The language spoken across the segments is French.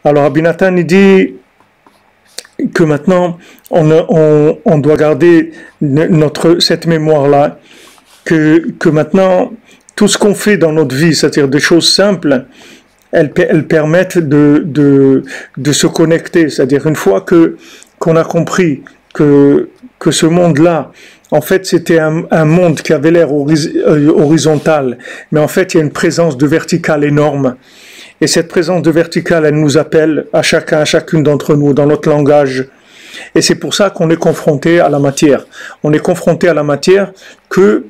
Alors Rabbi Nathan il dit que maintenant on doit garder cette mémoire-là, que maintenant tout ce qu'on fait dans notre vie, c'est-à-dire des choses simples, elles permettent de se connecter. C'est-à-dire une fois qu'on a compris que ce monde-là, en fait, c'était un monde qui avait l'air horizontal, mais en fait, il y a une présence de verticale énorme. Et cette présence de verticale, elle nous appelle à chacun, à chacune d'entre nous, dans notre langage. Et c'est pour ça qu'on est confronté à la matière. On est confronté à la matière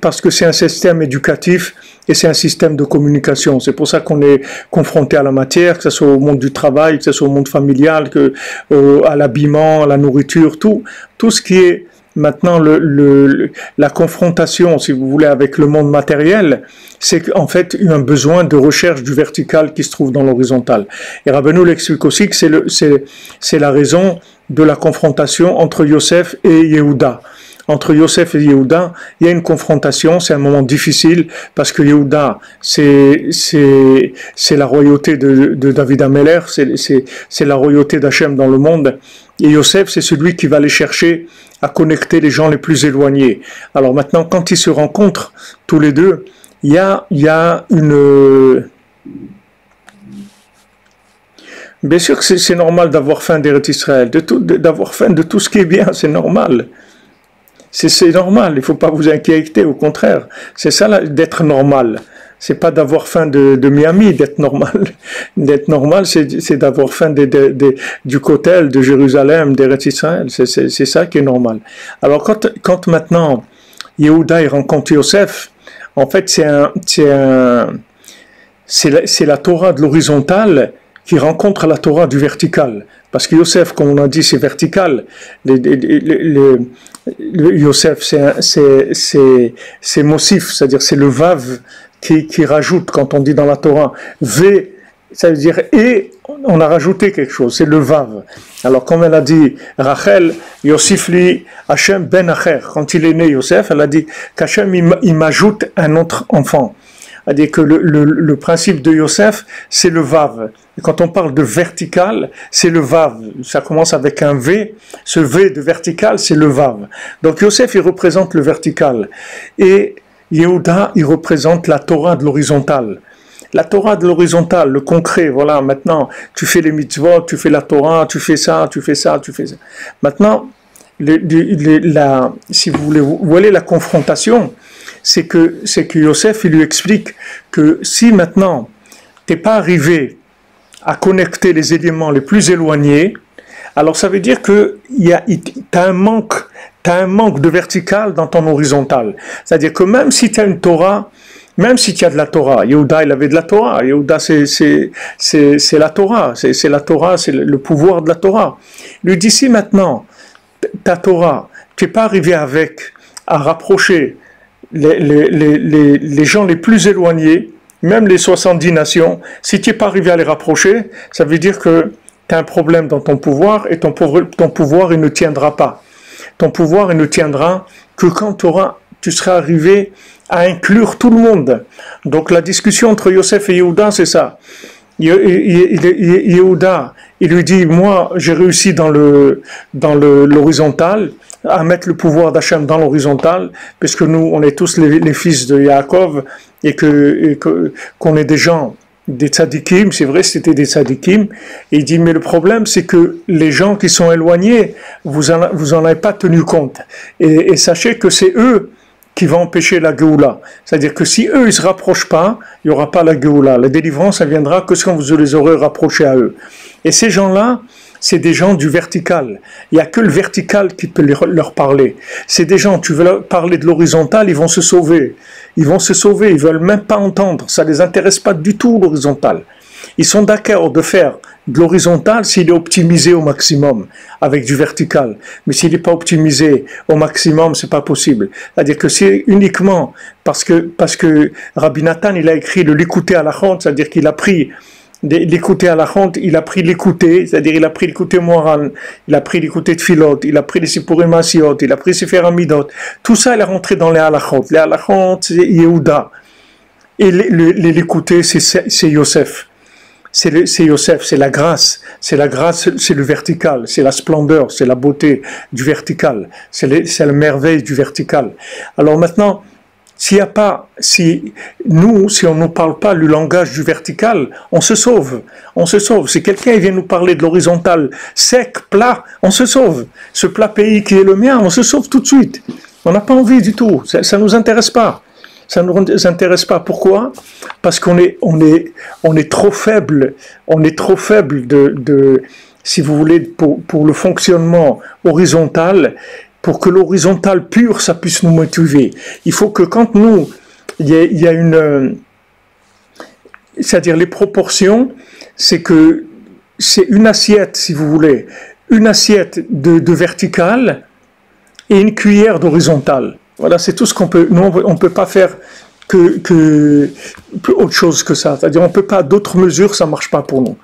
parce que c'est un système éducatif et c'est un système de communication. C'est pour ça qu'on est confronté à la matière, que ce soit au monde du travail, que ce soit au monde familial, à l'habillement, à la nourriture, tout ce qui est maintenant la confrontation, si vous voulez, avec le monde matériel, c'est qu'en fait il y a un besoin de recherche du vertical qui se trouve dans l'horizontal. Et Rabbeinu l'explique aussi que c'est la raison de la confrontation entre Yosef et Yehuda. Entre Yosef et Yehuda, il y a une confrontation, c'est un moment difficile, parce que Yehuda, c'est la royauté de David Ameller, c'est la royauté d'Hachem dans le monde, et Yosef, c'est celui qui va aller chercher à connecter les gens les plus éloignés. Alors maintenant, quand ils se rencontrent, tous les deux, il y a une... Bien sûr que c'est normal d'avoir faim d'Eretz Israël, d'avoir faim de tout ce qui est bien, c'est normal. C'est normal, il ne faut pas vous inquiéter, au contraire. C'est ça d'être normal. C'est pas d'avoir faim de Miami, d'être normal. D'être normal, c'est d'avoir faim du Kotel, de Jérusalem, d'Eretz Israël. C'est ça qui est normal. Alors quand maintenant Yehuda il rencontre Yosef, en fait c'est la Torah de l'horizontale qui rencontre la Torah du vertical. Parce que Yosef, comme on a dit, c'est vertical. Yosef, c'est mossif, c'est-à-dire c'est le vav qui rajoute, quand on dit dans la Torah, V, ça veut dire et, on a rajouté quelque chose, c'est le vav. Alors comme elle a dit, Rachel, Yosifli, Hachem ben Acher, quand il est né Yosef, elle a dit qu'Hachem il m'ajoute un autre enfant. C'est-à-dire que le principe de Yosef, c'est le vav. Et quand on parle de vertical, c'est le vav. Ça commence avec un V. Ce V de vertical, c'est le vav. Donc Yosef, il représente le vertical. Et Yehuda, il représente la Torah de l'horizontale. La Torah de l'horizontale, le concret, voilà, maintenant, tu fais les mitzvot, tu fais la Torah, tu fais ça, tu fais ça, tu fais ça. Maintenant, si vous voulez la confrontation, c'est que Yosef, il lui explique que si maintenant, tu n'es pas arrivé à connecter les éléments les plus éloignés, alors ça veut dire que tu as un manque de vertical dans ton horizontal. C'est-à-dire que même si tu as une Torah, même si tu as de la Torah, Yehuda il avait de la Torah, Yehuda c'est la Torah, c'est la Torah, c'est le pouvoir de la Torah. Il lui dit si maintenant, ta Torah, tu n'es pas arrivé à rapprocher les gens les plus éloignés, même les 70 nations, si tu n'es pas arrivé à les rapprocher, ça veut dire que tu as un problème dans ton pouvoir et ton pouvoir il ne tiendra pas. Ton pouvoir il ne tiendra que quand tu seras arrivé à inclure tout le monde. Donc la discussion entre Yosef et Yehuda, c'est ça. Yehuda, il lui dit, moi j'ai réussi dans l'horizontal, à mettre le pouvoir d'Hachem dans l'horizontal, puisque nous, on est tous les fils de Yaakov, et qu'on est des gens, des tzadikim, c'est vrai, c'était des tzadikim, et il dit, mais le problème, c'est que les gens qui sont éloignés, vous en avez pas tenu compte, et sachez que c'est eux qui vont empêcher la Géoula. C'est-à-dire que si eux, ils se rapprochent pas, il n'y aura pas la Géoula. La délivrance, elle viendra que quand vous les aurez rapprochés à eux. Et ces gens-là, c'est des gens du vertical. Il n'y a que le vertical qui peut leur parler. C'est des gens, tu veux leur parler de l'horizontal, ils vont se sauver. Ils vont se sauver, ils ne veulent même pas entendre. Ça ne les intéresse pas du tout, l'horizontal. Ils sont d'accord de faire de l'horizontal s'il est optimisé au maximum, avec du vertical. Mais s'il n'est pas optimisé au maximum, c'est pas possible. C'est-à-dire que c'est uniquement parce que Rabbi Nathan, il a écrit le l'écouter à la honte, c'est-à-dire qu'il a pris l'écouter à la honte, il a pris l'écouter, c'est-à-dire il a pris l'écouter Moran, il a pris l'écouter de Philot, il a pris les Sipurim Asiot, il a pris les Sefer Amidot. Tout ça, il est rentré dans les halachot. Les halachot, c'est Yehuda. Et l'écouter, c'est Yosef. c'est Yosef, c'est la grâce, c'est le vertical, c'est la splendeur, c'est la beauté du vertical, c'est la merveille du vertical. Alors maintenant, si on ne parle pas le langage du vertical, on se sauve. Si quelqu'un vient nous parler de l'horizontal sec, plat, on se sauve. Ce plat pays qui est le mien, on se sauve tout de suite. On n'a pas envie du tout. Ça ne nous intéresse pas. Ça ne nous intéresse pas. Pourquoi? Parce qu'on est trop faible. On est trop faible si vous voulez, pour le fonctionnement horizontal. Pour que l'horizontal pur, ça puisse nous motiver. Il faut que quand il y a c'est-à-dire les proportions, c'est une assiette, si vous voulez, une assiette de verticale et une cuillère d'horizontale. Voilà, c'est tout ce qu'on peut. Nous, on peut pas faire que autre chose que ça. C'est-à-dire, on peut pas d'autres mesures, ça marche pas pour nous.